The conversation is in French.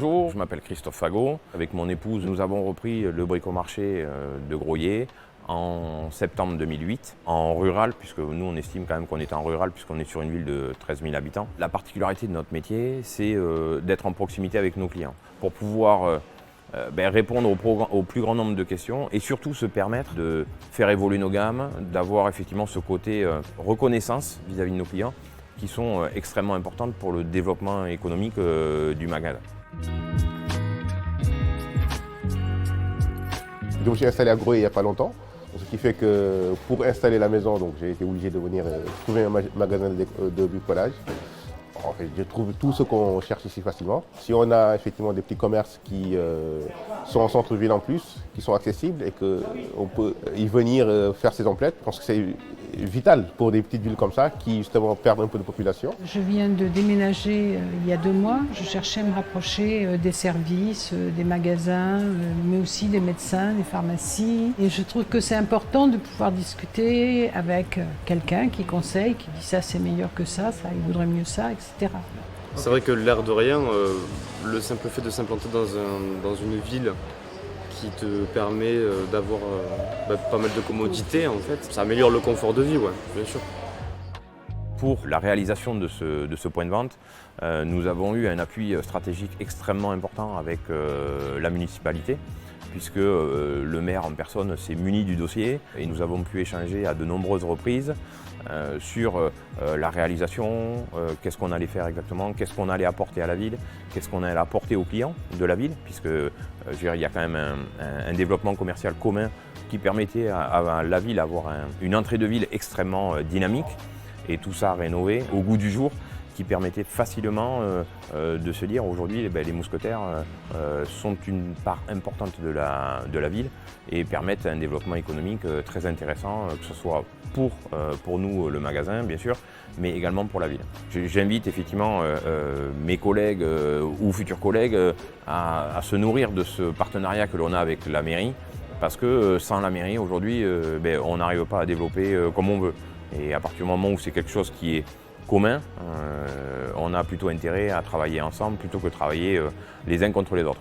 Bonjour, je m'appelle Christophe Fagot. Avec mon épouse, nous avons repris le bricomarché de Groyer en septembre 2008, en rural, puisque nous on estime quand même qu'on est en rural, puisqu'on est sur une ville de 13 000 habitants. La particularité de notre métier, c'est d'être en proximité avec nos clients, pour pouvoir répondre au plus grand nombre de questions et surtout se permettre de faire évoluer nos gammes, d'avoir effectivement ce côté reconnaissance vis-à-vis de nos clients, qui sont extrêmement importantes pour le développement économique du magasin. Je me suis installé à Groyer il n'y a pas longtemps, ce qui fait que pour installer la maison, j'ai été obligé de venir trouver un magasin de bricolage. En fait, je trouve tout ce qu'on cherche ici facilement. Si on a effectivement des petits commerces qui sont en centre-ville en plus, qui sont accessibles et qu'on peut y venir faire ses emplettes, je pense que c'est vital pour des petites villes comme ça qui justement perdent un peu de population. Je viens de déménager il y a 2 mois. Je cherchais à me rapprocher des services, des magasins, mais aussi des médecins, des pharmacies. Et je trouve que c'est important de pouvoir discuter avec quelqu'un qui conseille, qui dit ça c'est meilleur que ça il vaudrait mieux ça, etc. C'est vrai que l'air de rien, le simple fait de s'implanter dans une ville qui te permet d'avoir pas mal de commodités, en fait, ça améliore le confort de vie, ouais, bien sûr. Pour la réalisation de ce point de vente, nous avons eu un appui stratégique extrêmement important avec la municipalité, puisque le maire en personne s'est muni du dossier et nous avons pu échanger à de nombreuses reprises sur la réalisation, qu'est-ce qu'on allait faire exactement, qu'est-ce qu'on allait apporter à la ville, qu'est-ce qu'on allait apporter aux clients de la ville, puisque il y a quand même un développement commercial commun qui permettait à la ville d'avoir une entrée de ville extrêmement dynamique et tout ça rénové au goût du jour, qui permettait facilement de se dire aujourd'hui les mousquetaires sont une part importante de la ville et permettent un développement économique très intéressant, que ce soit pour nous le magasin bien sûr, mais également pour la ville. J'invite effectivement mes collègues ou futurs collègues à se nourrir de ce partenariat que l'on a avec la mairie, parce que sans la mairie aujourd'hui on n'arrive pas à développer comme on veut. Et à partir du moment où c'est quelque chose qui est commun, on a plutôt intérêt à travailler ensemble plutôt que de travailler les uns contre les autres.